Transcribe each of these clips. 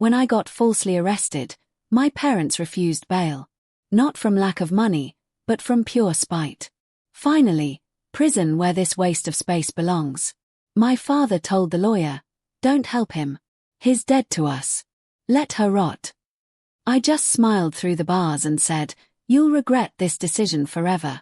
When I got falsely arrested, my parents refused bail. Not from lack of money, but from pure spite. Finally, prison where this waste of space belongs. My father told the lawyer, "Don't help him. He's dead to us. Let her rot." I just smiled through the bars and said, "You'll regret this decision forever."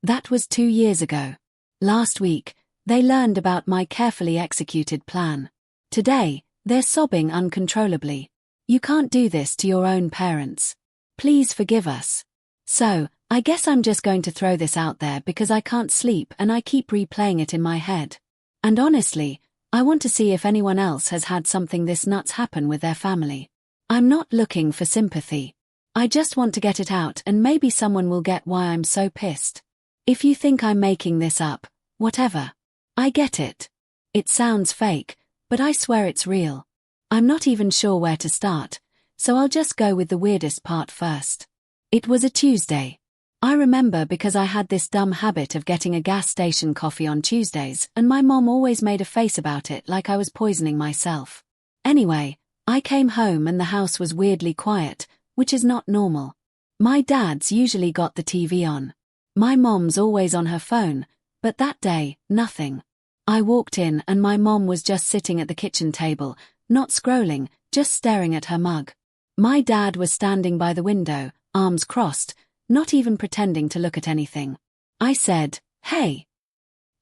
That was 2 years ago. Last week, they learned about my carefully executed plan. Today, they're sobbing uncontrollably. "You can't do this to your own parents. Please forgive us." So, I guess I'm just going to throw this out there because I can't sleep and I keep replaying it in my head. And honestly, I want to see if anyone else has had something this nuts happen with their family. I'm not looking for sympathy. I just want to get it out and maybe someone will get why I'm so pissed. If you think I'm making this up, whatever. I get it. It sounds fake, but I swear it's real. I'm not even sure where to start, so I'll just go with the weirdest part first. It was a Tuesday. I remember because I had this dumb habit of getting a gas station coffee on Tuesdays and my mom always made a face about it like I was poisoning myself. Anyway, I came home and the house was weirdly quiet, which is not normal. My dad's usually got the TV on. My mom's always on her phone, but that day, nothing. I walked in and my mom was just sitting at the kitchen table, not scrolling, just staring at her mug. My dad was standing by the window, arms crossed, not even pretending to look at anything. I said, "Hey."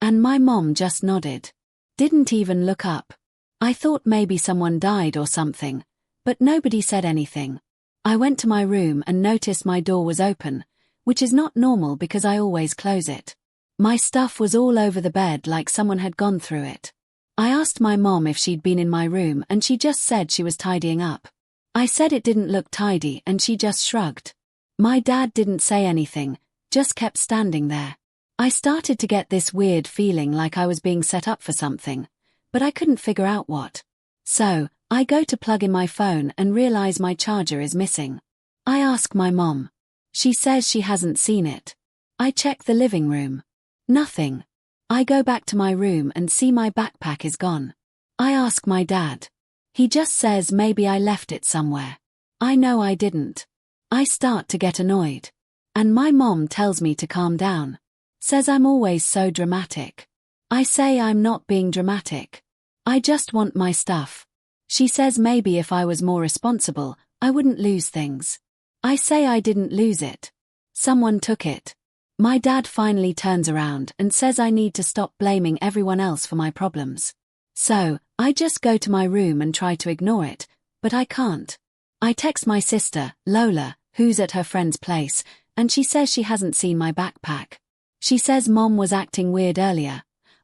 And my mom just nodded. Didn't even look up. I thought maybe someone died or something, but nobody said anything. I went to my room and noticed my door was open, which is not normal because I always close it. My stuff was all over the bed like someone had gone through it. I asked my mom if she'd been in my room and she just said she was tidying up. I said it didn't look tidy and she just shrugged. My dad didn't say anything, just kept standing there. I started to get this weird feeling like I was being set up for something, but I couldn't figure out what. So, I go to plug in my phone and realize my charger is missing. I ask my mom. She says she hasn't seen it. I check the living room. Nothing. I go back to my room and see my backpack is gone. I ask my dad. He just says maybe I left it somewhere. I know I didn't. I start to get annoyed. And my mom tells me to calm down. Says I'm always so dramatic. I say I'm not being dramatic. I just want my stuff. She says maybe if I was more responsible, I wouldn't lose things. I say I didn't lose it. Someone took it. My dad finally turns around and says I need to stop blaming everyone else for my problems. So, I just go to my room and try to ignore it, but I can't. I text my sister, Lola, who's at her friend's place, and she says she hasn't seen my backpack. She says Mom was acting weird earlier,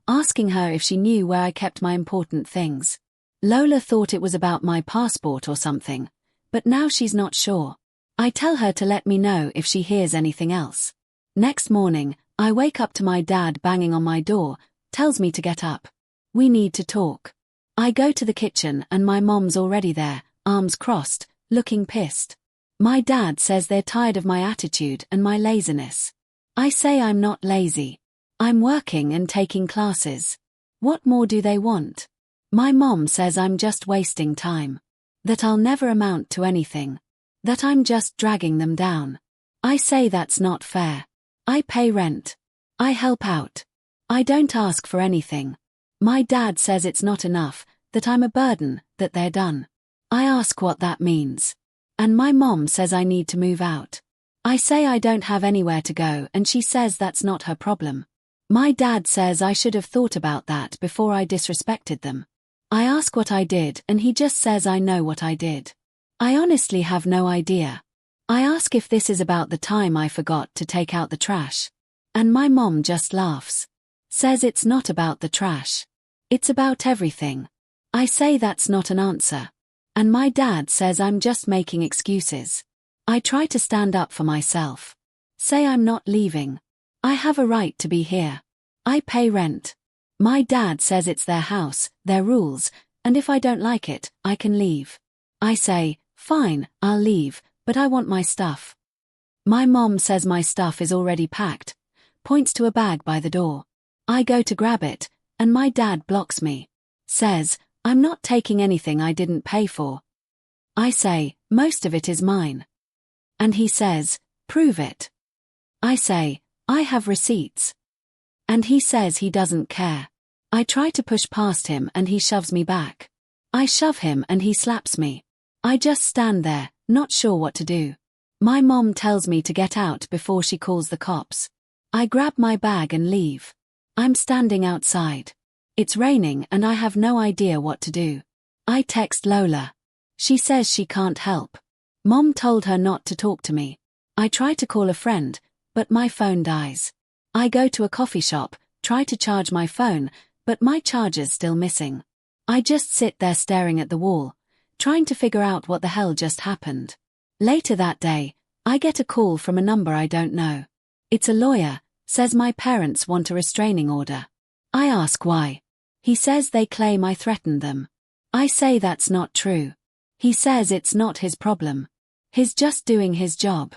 asking her if she knew where I kept my important things. Lola thought it was about my passport or something, but now she's not sure. I tell her to let me know if she hears anything else. Next morning, I wake up to my dad banging on my door, tells me to get up. We need to talk. I go to the kitchen and my mom's already there, arms crossed, looking pissed. My dad says they're tired of my attitude and my laziness. I say I'm not lazy. I'm working and taking classes. What more do they want? My mom says I'm just wasting time. That I'll never amount to anything. That I'm just dragging them down. I say that's not fair. I pay rent. I help out. I don't ask for anything. My dad says it's not enough, that I'm a burden, that they're done. I ask what that means. And my mom says I need to move out. I say I don't have anywhere to go and she says that's not her problem. My dad says I should have thought about that before I disrespected them. I ask what I did and he just says I know what I did. I honestly have no idea. I ask if this is about the time I forgot to take out the trash. And my mom just laughs. Says it's not about the trash. It's about everything. I say that's not an answer. And my dad says I'm just making excuses. I try to stand up for myself. Say I'm not leaving. I have a right to be here. I pay rent. My dad says it's their house, their rules, and if I don't like it, I can leave. I say, fine, I'll leave, but I want my stuff. My mom says my stuff is already packed, points to a bag by the door. I go to grab it, and my dad blocks me. Says, I'm not taking anything I didn't pay for. I say, most of it is mine. And he says, prove it. I say, I have receipts. And he says he doesn't care. I try to push past him and he shoves me back. I shove him and he slaps me. I just stand there, not sure what to do. My mom tells me to get out before she calls the cops. I grab my bag and leave. I'm standing outside. It's raining and I have no idea what to do. I text Lola. She says she can't help. Mom told her not to talk to me. I try to call a friend, but my phone dies. I go to a coffee shop, try to charge my phone, but my charger's still missing. I just sit there staring at the wall, trying to figure out what the hell just happened. Later that day, I get a call from a number I don't know. It's a lawyer, says my parents want a restraining order. I ask why. He says they claim I threatened them. I say that's not true. He says it's not his problem. He's just doing his job.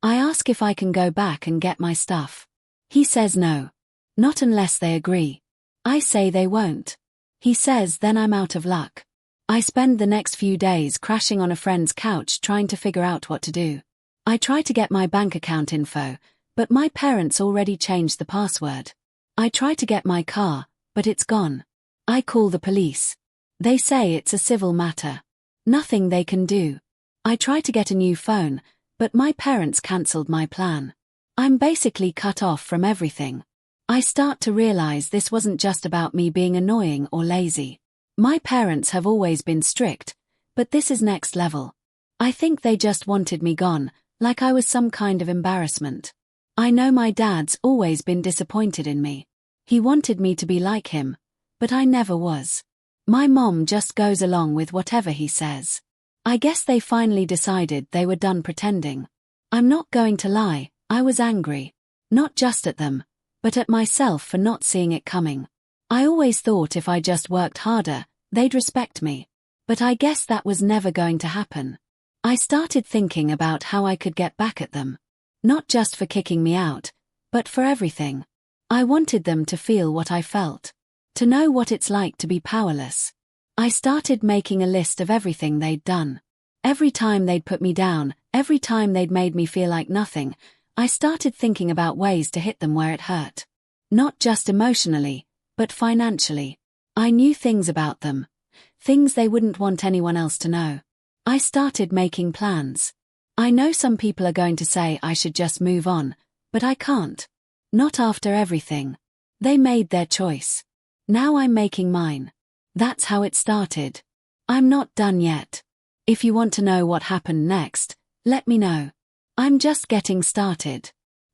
I ask if I can go back and get my stuff. He says no. Not unless they agree. I say they won't. He says then I'm out of luck. I spend the next few days crashing on a friend's couch trying to figure out what to do. I try to get my bank account info, but my parents already changed the password. I try to get my car, but it's gone. I call the police. They say it's a civil matter. Nothing they can do. I try to get a new phone, but my parents cancelled my plan. I'm basically cut off from everything. I start to realize this wasn't just about me being annoying or lazy. My parents have always been strict, but this is next level. I think they just wanted me gone, like I was some kind of embarrassment. I know my dad's always been disappointed in me. He wanted me to be like him, but I never was. My mom just goes along with whatever he says. I guess they finally decided they were done pretending. I'm not going to lie, I was angry. Not just at them, but at myself for not seeing it coming. I always thought if I just worked harder, they'd respect me. But I guess that was never going to happen. I started thinking about how I could get back at them. Not just for kicking me out, but for everything. I wanted them to feel what I felt. To know what it's like to be powerless. I started making a list of everything they'd done. Every time they'd put me down, every time they'd made me feel like nothing, I started thinking about ways to hit them where it hurt. Not just emotionally, but financially. I knew things about them. Things they wouldn't want anyone else to know. I started making plans. I know some people are going to say I should just move on, but I can't. Not after everything. They made their choice. Now I'm making mine. That's how it started. I'm not done yet. If you want to know what happened next, let me know. I'm just getting started.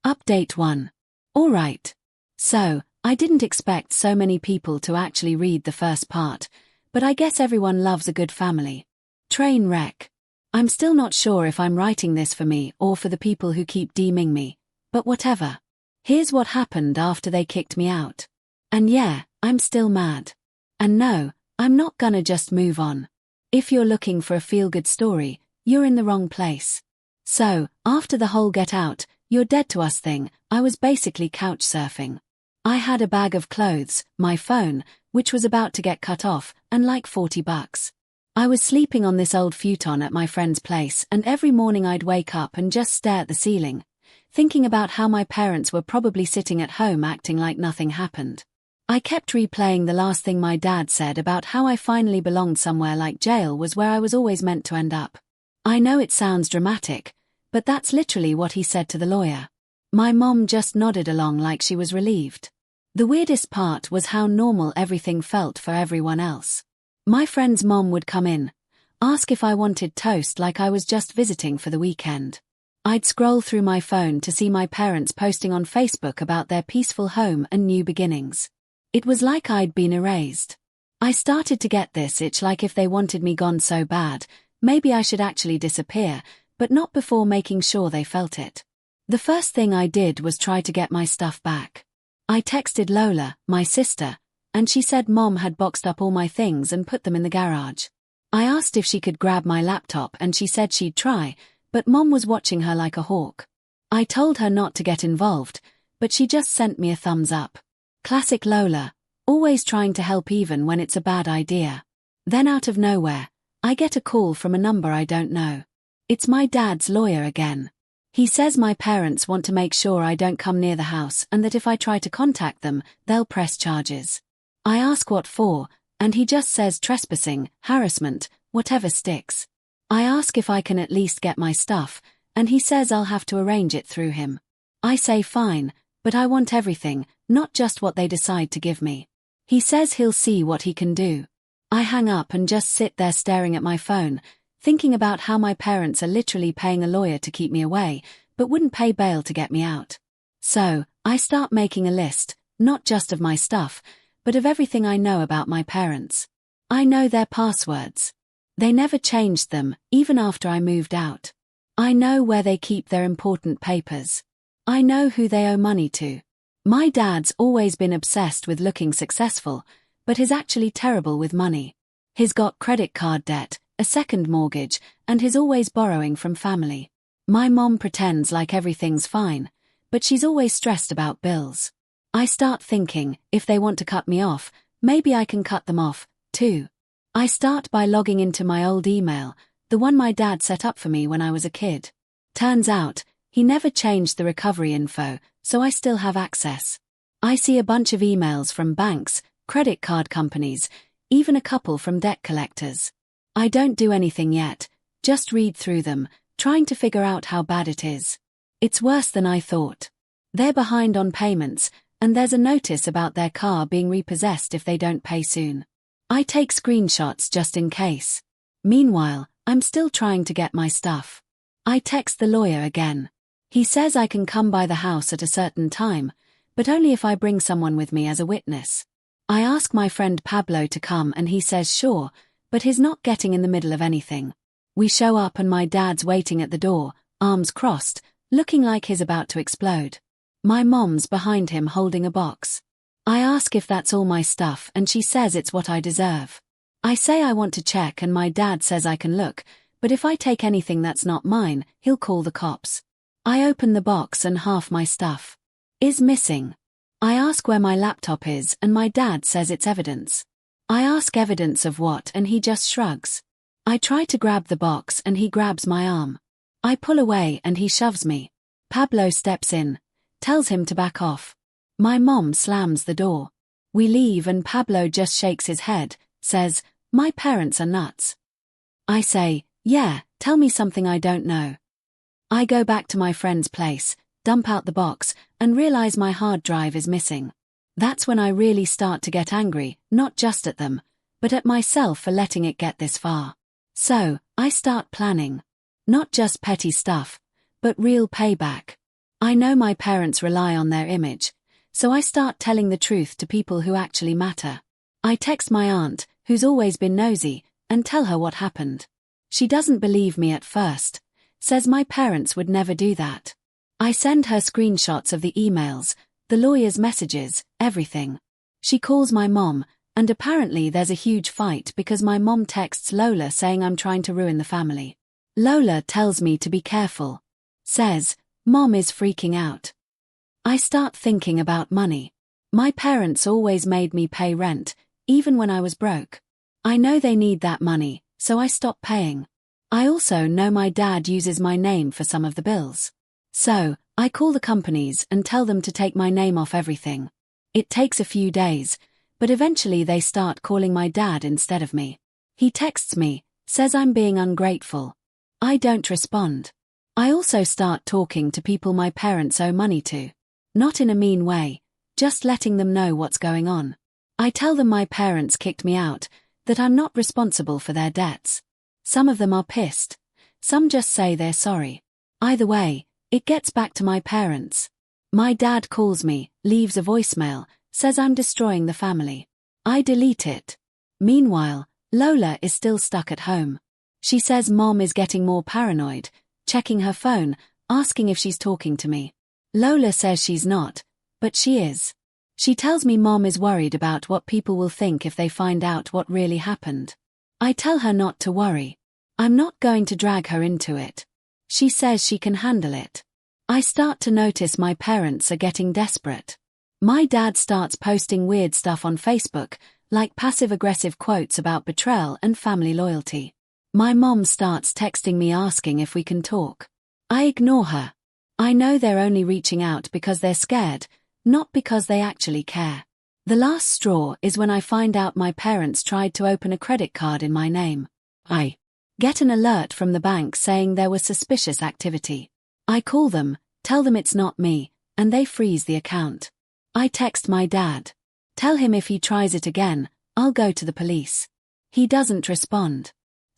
Update 1. Alright. So, I didn't expect so many people to actually read the first part, but I guess everyone loves a good family. Train wreck. I'm still not sure if I'm writing this for me or for the people who keep DMing me, but whatever. Here's what happened after they kicked me out. And yeah, I'm still mad. And no, I'm not gonna just move on. If you're looking for a feel-good story, you're in the wrong place. So, after the whole get out, you're dead to us thing, I was basically couch surfing. I had a bag of clothes, my phone, which was about to get cut off, and like $40. I was sleeping on this old futon at my friend's place, and every morning I'd wake up and just stare at the ceiling, thinking about how my parents were probably sitting at home acting like nothing happened. I kept replaying the last thing my dad said about how I finally belonged somewhere like jail was where I was always meant to end up. I know it sounds dramatic, but that's literally what he said to the lawyer. My mom just nodded along like she was relieved. The weirdest part was how normal everything felt for everyone else. My friend's mom would come in, ask if I wanted toast like I was just visiting for the weekend. I'd scroll through my phone to see my parents posting on Facebook about their peaceful home and new beginnings. It was like I'd been erased. I started to get this itch like if they wanted me gone so bad, maybe I should actually disappear, but not before making sure they felt it. The first thing I did was try to get my stuff back. I texted Lola, my sister, and she said Mom had boxed up all my things and put them in the garage. I asked if she could grab my laptop and she said she'd try, but Mom was watching her like a hawk. I told her not to get involved, but she just sent me a thumbs up. Classic Lola, always trying to help even when it's a bad idea. Then out of nowhere, I get a call from a number I don't know. It's my dad's lawyer again. He says my parents want to make sure I don't come near the house and that if I try to contact them, they'll press charges. I ask what for, and he just says trespassing, harassment, whatever sticks. I ask if I can at least get my stuff, and he says I'll have to arrange it through him. I say fine, but I want everything, not just what they decide to give me. He says he'll see what he can do. I hang up and just sit there staring at my phone, thinking about how my parents are literally paying a lawyer to keep me away, but wouldn't pay bail to get me out. So, I start making a list, not just of my stuff, but of everything I know about my parents. I know their passwords. They never changed them, even after I moved out. I know where they keep their important papers. I know who they owe money to. My dad's always been obsessed with looking successful, but he's actually terrible with money. He's got credit card debt, a second mortgage, and he's always borrowing from family. My mom pretends like everything's fine, but she's always stressed about bills. I start thinking, if they want to cut me off, maybe I can cut them off, too. I start by logging into my old email, the one my dad set up for me when I was a kid. Turns out, he never changed the recovery info, so I still have access. I see a bunch of emails from banks, credit card companies, even a couple from debt collectors. I don't do anything yet, just read through them, trying to figure out how bad it is. It's worse than I thought. They're behind on payments, and there's a notice about their car being repossessed if they don't pay soon. I take screenshots just in case. Meanwhile, I'm still trying to get my stuff. I text the lawyer again. He says I can come by the house at a certain time, but only if I bring someone with me as a witness. I ask my friend Pablo to come and he says sure, but he's not getting in the middle of anything. We show up and my dad's waiting at the door, arms crossed, looking like he's about to explode. My mom's behind him holding a box. I ask if that's all my stuff and she says it's what I deserve. I say I want to check and my dad says I can look, but if I take anything that's not mine, he'll call the cops. I open the box and half my stuff is missing. I ask where my laptop is and my dad says it's evidence. I ask evidence of what and he just shrugs. I try to grab the box and he grabs my arm. I pull away and he shoves me. Pablo steps in, tells him to back off. My mom slams the door. We leave and Pablo just shakes his head, says, "My parents are nuts." I say, "Yeah, tell me something I don't know." I go back to my friend's place, dump out the box, and realize my hard drive is missing. That's when I really start to get angry, not just at them, but at myself for letting it get this far. So, I start planning. Not just petty stuff, but real payback. I know my parents rely on their image, so I start telling the truth to people who actually matter. I text my aunt, who's always been nosy, and tell her what happened. She doesn't believe me at first, says my parents would never do that. I send her screenshots of the emails, the lawyer's messages, everything. She calls my mom, and apparently there's a huge fight because my mom texts Lola saying I'm trying to ruin the family. Lola tells me to be careful. Says, "Mom is freaking out." I start thinking about money. My parents always made me pay rent, even when I was broke. I know they need that money, so I stop paying. I also know my dad uses my name for some of the bills. So, I call the companies and tell them to take my name off everything. It takes a few days, but eventually they start calling my dad instead of me. He texts me, says I'm being ungrateful. I don't respond. I also start talking to people my parents owe money to. Not in a mean way, just letting them know what's going on. I tell them my parents kicked me out, that I'm not responsible for their debts. Some of them are pissed. Some just say they're sorry. Either way, it gets back to my parents. My dad calls me, leaves a voicemail, says I'm destroying the family. I delete it. Meanwhile, Lola is still stuck at home. She says Mom is getting more paranoid, checking her phone, asking if she's talking to me. Lola says she's not, but she is. She tells me Mom is worried about what people will think if they find out what really happened. I tell her not to worry. I'm not going to drag her into it. She says she can handle it. I start to notice my parents are getting desperate. My dad starts posting weird stuff on Facebook, like passive-aggressive quotes about betrayal and family loyalty. My mom starts texting me asking if we can talk. I ignore her. I know they're only reaching out because they're scared, not because they actually care. The last straw is when I find out my parents tried to open a credit card in my name. I get an alert from the bank saying there was suspicious activity. I call them, tell them it's not me, and they freeze the account. I text my dad. Tell him if he tries it again, I'll go to the police. He doesn't respond.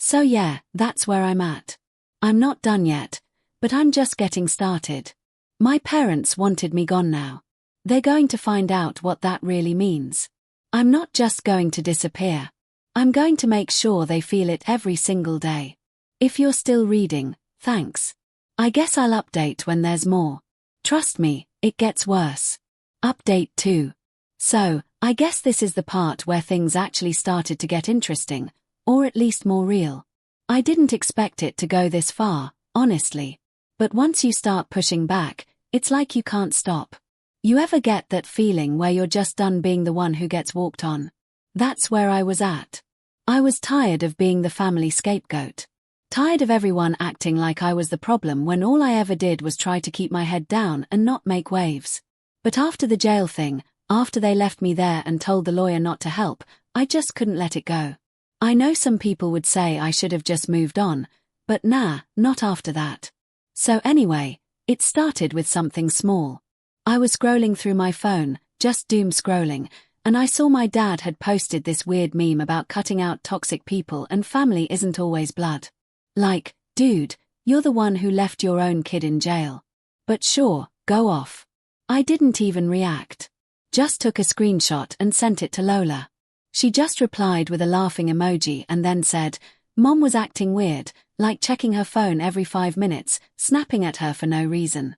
So yeah, that's where I'm at. I'm not done yet, but I'm just getting started. My parents wanted me gone now. They're going to find out what that really means. I'm not just going to disappear. I'm going to make sure they feel it every single day. If you're still reading, thanks. I guess I'll update when there's more. Trust me, it gets worse. Update 2. So, I guess this is the part where things actually started to get interesting, or at least more real. I didn't expect it to go this far, honestly. But once you start pushing back, it's like you can't stop. You ever get that feeling where you're just done being the one who gets walked on? That's where I was at. I was tired of being the family scapegoat. Tired of everyone acting like I was the problem when all I ever did was try to keep my head down and not make waves. But after the jail thing, after they left me there and told the lawyer not to help, I just couldn't let it go. I know some people would say I should have just moved on, but nah, not after that. So anyway, it started with something small. I was scrolling through my phone, just doom scrolling, and I saw my dad had posted this weird meme about cutting out toxic people and family isn't always blood. Like, dude, you're the one who left your own kid in jail. But sure, go off. I didn't even react. Just took a screenshot and sent it to Lola. She just replied with a laughing emoji and then said, Mom was acting weird, like checking her phone every 5 minutes, snapping at her for no reason.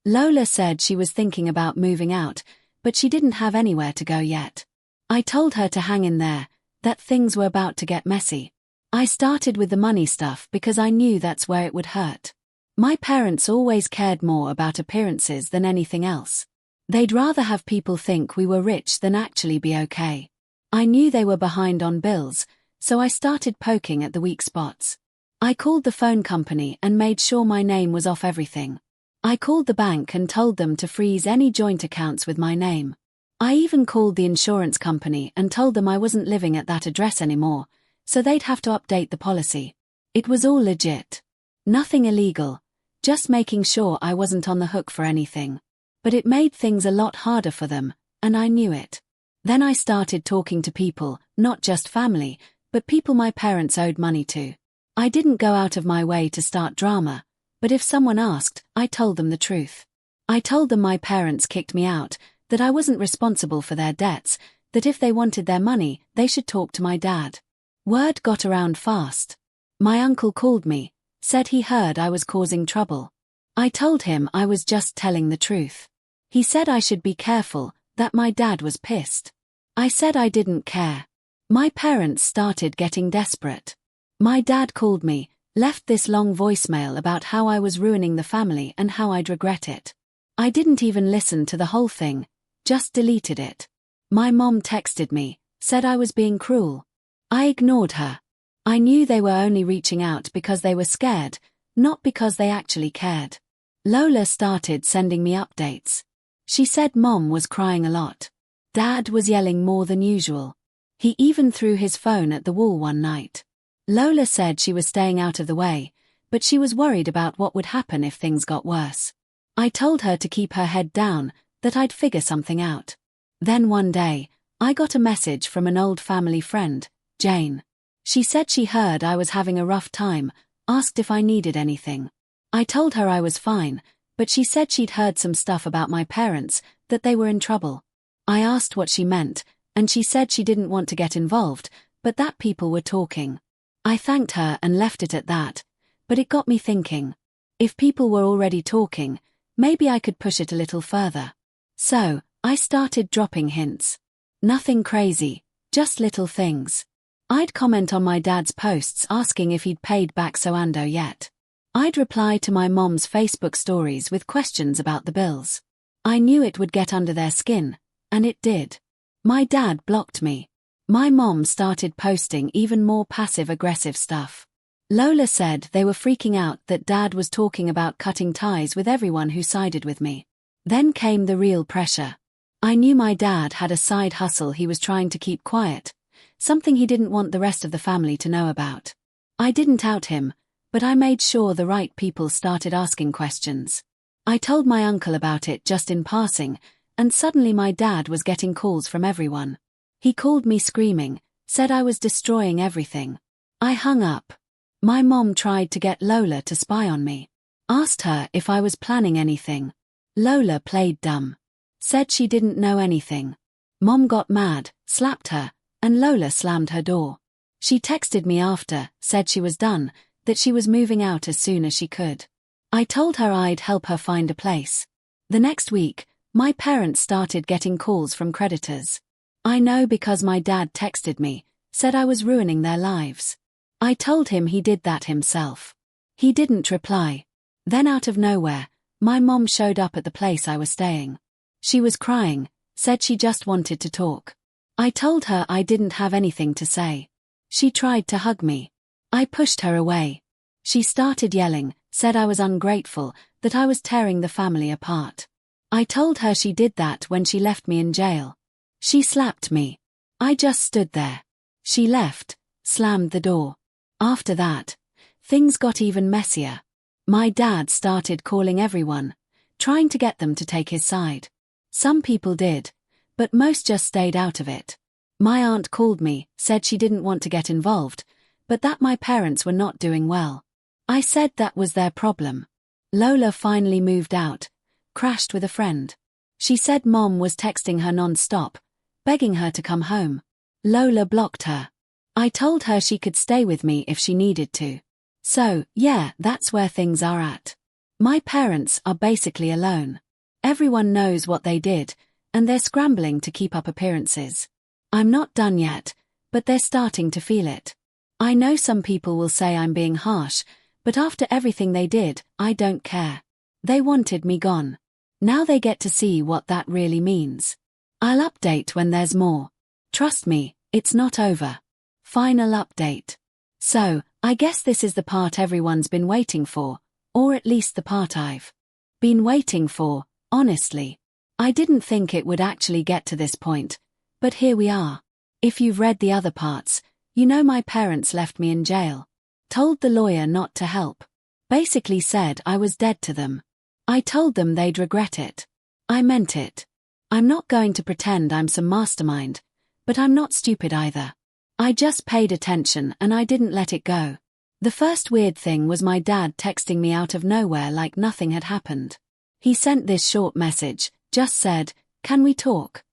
Lola said she was thinking about moving out, but she didn't have anywhere to go yet. I told her to hang in there, that things were about to get messy. I started with the money stuff because I knew that's where it would hurt. My parents always cared more about appearances than anything else. They'd rather have people think we were rich than actually be okay. I knew they were behind on bills, so I started poking at the weak spots. I called the phone company and made sure my name was off everything. I called the bank and told them to freeze any joint accounts with my name. I even called the insurance company and told them I wasn't living at that address anymore, so they'd have to update the policy. It was all legit. Nothing illegal, just making sure I wasn't on the hook for anything. But it made things a lot harder for them, and I knew it. Then I started talking to people, not just family, but people my parents owed money to. I didn't go out of my way to start drama, but if someone asked, I told them the truth. I told them my parents kicked me out, that I wasn't responsible for their debts, that if they wanted their money, they should talk to my dad. Word got around fast. My uncle called me, said he heard I was causing trouble. I told him I was just telling the truth. He said I should be careful, that my dad was pissed. I said I didn't care. My parents started getting desperate. My dad called me, left this long voicemail about how I was ruining the family and how I'd regret it. I didn't even listen to the whole thing, just deleted it. My mom texted me, said I was being cruel. I ignored her. I knew they were only reaching out because they were scared, not because they actually cared. Lola started sending me updates. She said Mom was crying a lot. Dad was yelling more than usual. He even threw his phone at the wall one night. Lola said she was staying out of the way, but she was worried about what would happen if things got worse. I told her to keep her head down, that I'd figure something out. Then one day, I got a message from an old family friend, Jane. She said she heard I was having a rough time, asked if I needed anything. I told her I was fine, but she said she'd heard some stuff about my parents, that they were in trouble. I asked what she meant, and she said she didn't want to get involved, but that people were talking. I thanked her and left it at that, but it got me thinking. If people were already talking, maybe I could push it a little further. So, I started dropping hints. Nothing crazy, just little things. I'd comment on my dad's posts asking if he'd paid back Soando yet. I'd reply to my mom's Facebook stories with questions about the bills. I knew it would get under their skin, and it did. My dad blocked me. My mom started posting even more passive-aggressive stuff. Lola said they were freaking out that Dad was talking about cutting ties with everyone who sided with me. Then came the real pressure. I knew my dad had a side hustle he was trying to keep quiet, something he didn't want the rest of the family to know about. I didn't out him, but I made sure the right people started asking questions. I told my uncle about it just in passing, and suddenly my dad was getting calls from everyone. He called me screaming, said I was destroying everything. I hung up. My mom tried to get Lola to spy on me. Asked her if I was planning anything. Lola played dumb. Said she didn't know anything. Mom got mad, slapped her, and Lola slammed her door. She texted me after, said she was done, that she was moving out as soon as she could. I told her I'd help her find a place. The next week, my parents started getting calls from creditors. I know because my dad texted me, said I was ruining their lives. I told him he did that himself. He didn't reply. Then out of nowhere, my mom showed up at the place I was staying. She was crying, said she just wanted to talk. I told her I didn't have anything to say. She tried to hug me. I pushed her away. She started yelling, said I was ungrateful, that I was tearing the family apart. I told her she did that when she left me in jail. She slapped me. I just stood there. She left, slammed the door. After that, things got even messier. My dad started calling everyone, trying to get them to take his side. Some people did, but most just stayed out of it. My aunt called me, said she didn't want to get involved, but that my parents were not doing well. I said that was their problem. Lola finally moved out, crashed with a friend. She said Mom was texting her non-stop, begging her to come home. Lola blocked her. I told her she could stay with me if she needed to. So, yeah, that's where things are at. My parents are basically alone. Everyone knows what they did, and they're scrambling to keep up appearances. I'm not done yet, but they're starting to feel it. I know some people will say I'm being harsh, but after everything they did, I don't care. They wanted me gone. Now they get to see what that really means. I'll update when there's more. Trust me, it's not over. Final update. So, I guess this is the part everyone's been waiting for, or at least the part I've been waiting for, honestly. I didn't think it would actually get to this point, but here we are. If you've read the other parts, you know my parents left me in jail. Told the lawyer not to help. Basically said I was dead to them. I told them they'd regret it. I meant it. I'm not going to pretend I'm some mastermind, but I'm not stupid either. I just paid attention and I didn't let it go. The first weird thing was my dad texting me out of nowhere like nothing had happened. He sent this short message, just said, "Can we talk?"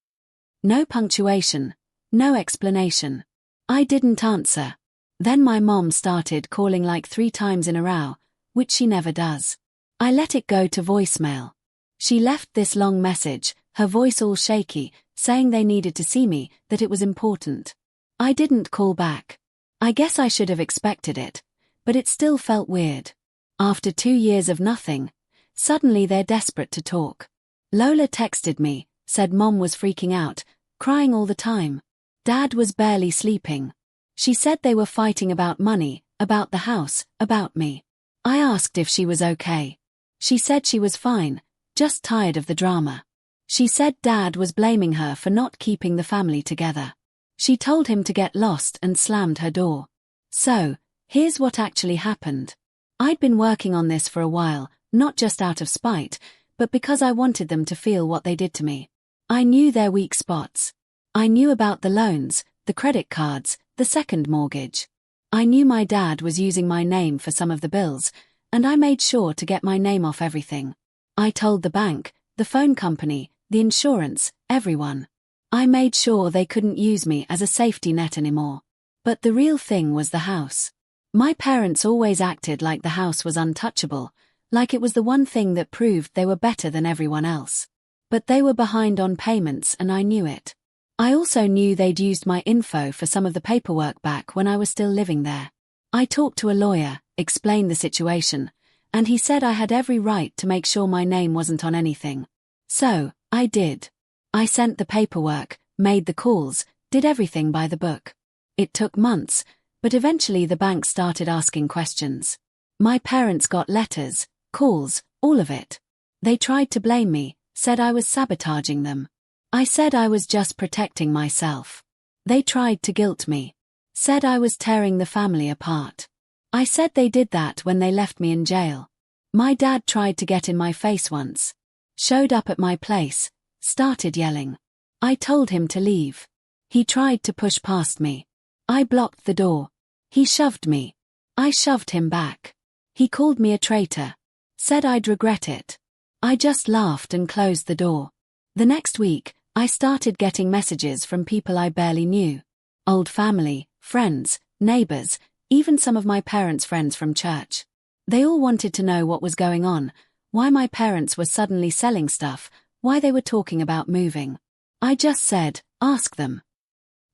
No punctuation, no explanation. I didn't answer. Then my mom started calling like 3 times in a row, which she never does. I let it go to voicemail. She left this long message, her voice all shaky, saying they needed to see me, that it was important. I didn't call back. I guess I should have expected it, but it still felt weird. After 2 years of nothing, suddenly they're desperate to talk. Lola texted me, said Mom was freaking out, crying all the time. Dad was barely sleeping. She said they were fighting about money, about the house, about me. I asked if she was okay. She said she was fine, just tired of the drama. She said Dad was blaming her for not keeping the family together. She told him to get lost and slammed her door. So, here's what actually happened. I'd been working on this for a while, not just out of spite, but because I wanted them to feel what they did to me. I knew their weak spots. I knew about the loans, the credit cards, the second mortgage. I knew my dad was using my name for some of the bills, and I made sure to get my name off everything. I told the bank, the phone company, the insurance, everyone. I made sure they couldn't use me as a safety net anymore. But the real thing was the house. My parents always acted like the house was untouchable, like it was the one thing that proved they were better than everyone else. But they were behind on payments and I knew it. I also knew they'd used my info for some of the paperwork back when I was still living there. I talked to a lawyer, explained the situation, and he said I had every right to make sure my name wasn't on anything. So, I did. I sent the paperwork, made the calls, did everything by the book. It took months, But eventually the bank started asking questions. My parents got letters, calls, all of it. They tried to blame me, said I was sabotaging them. I said I was just protecting myself. They tried to guilt me. Said I was tearing the family apart. I said they did that when they left me in jail. My dad tried to get in my face once. Showed up at my place, started yelling. I told him to leave. He tried to push past me. I blocked the door. He shoved me. I shoved him back. He called me a traitor. Said I'd regret it. I just laughed and closed the door. The next week, I started getting messages from people I barely knew. Old family, friends, neighbors, even some of my parents' friends from church. They all wanted to know what was going on, why my parents were suddenly selling stuff, why they were talking about moving. I just said, ask them.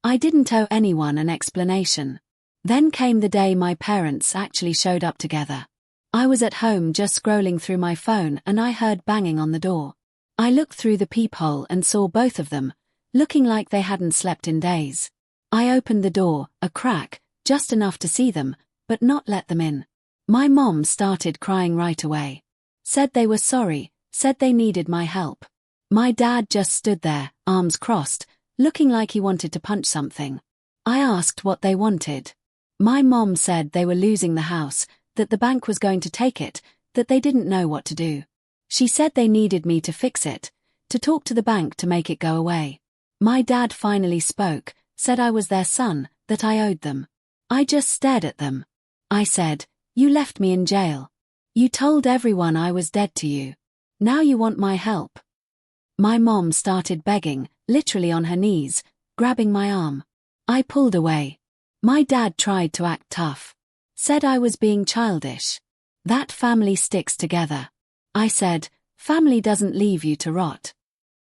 I didn't owe anyone an explanation. Then came the day my parents actually showed up together. I was at home just scrolling through my phone and I heard banging on the door. I looked through the peephole and saw both of them, looking like they hadn't slept in days. I opened the door, a crack, just enough to see them, but not let them in. My mom started crying right away. Said they were sorry, said they needed my help. My dad just stood there, arms crossed, looking like he wanted to punch something. I asked what they wanted. My mom said they were losing the house, that the bank was going to take it, that they didn't know what to do. She said they needed me to fix it, to talk to the bank to make it go away. My dad finally spoke, said I was their son, that I owed them. I just stared at them. I said, you left me in jail. You told everyone I was dead to you. Now you want my help. My mom started begging, literally on her knees, grabbing my arm. I pulled away. My dad tried to act tough. Said I was being childish. That family sticks together. I said, family doesn't leave you to rot.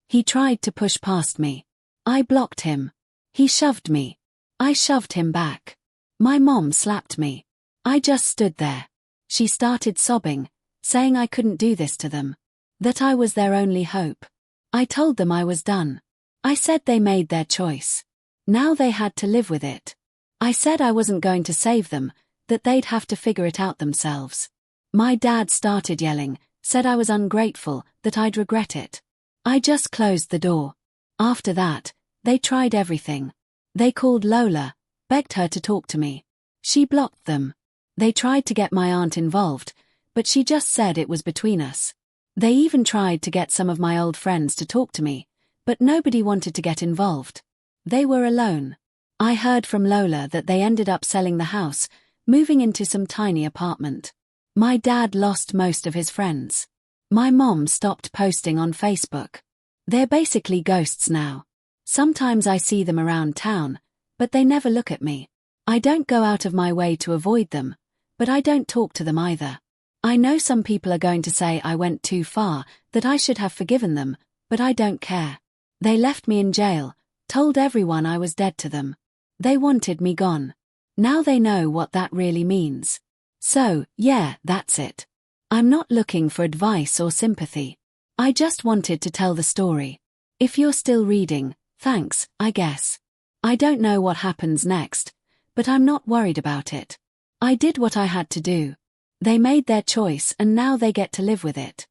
He tried to push past me. I blocked him. He shoved me. I shoved him back. My mom slapped me. I just stood there. She started sobbing, saying I couldn't do this to them. That I was their only hope. I told them I was done. I said they made their choice. Now they had to live with it. I said I wasn't going to save them, that they'd have to figure it out themselves. My dad started yelling, said I was ungrateful, that I'd regret it. I just closed the door. After that, they tried everything. They called Lola, begged her to talk to me. She blocked them. They tried to get my aunt involved, but she just said it was between us. They even tried to get some of my old friends to talk to me, but nobody wanted to get involved. They were alone. I heard from Lola that they ended up selling the house, moving into some tiny apartment. My dad lost most of his friends. My mom stopped posting on Facebook. They're basically ghosts now. Sometimes I see them around town, but they never look at me. I don't go out of my way to avoid them, but I don't talk to them either. I know some people are going to say I went too far, that I should have forgiven them, but I don't care. They left me in jail, told everyone I was dead to them. They wanted me gone. Now they know what that really means. So, yeah, that's it. I'm not looking for advice or sympathy. I just wanted to tell the story. If you're still reading, thanks, I guess. I don't know what happens next, but I'm not worried about it. I did what I had to do. They made their choice and now they get to live with it.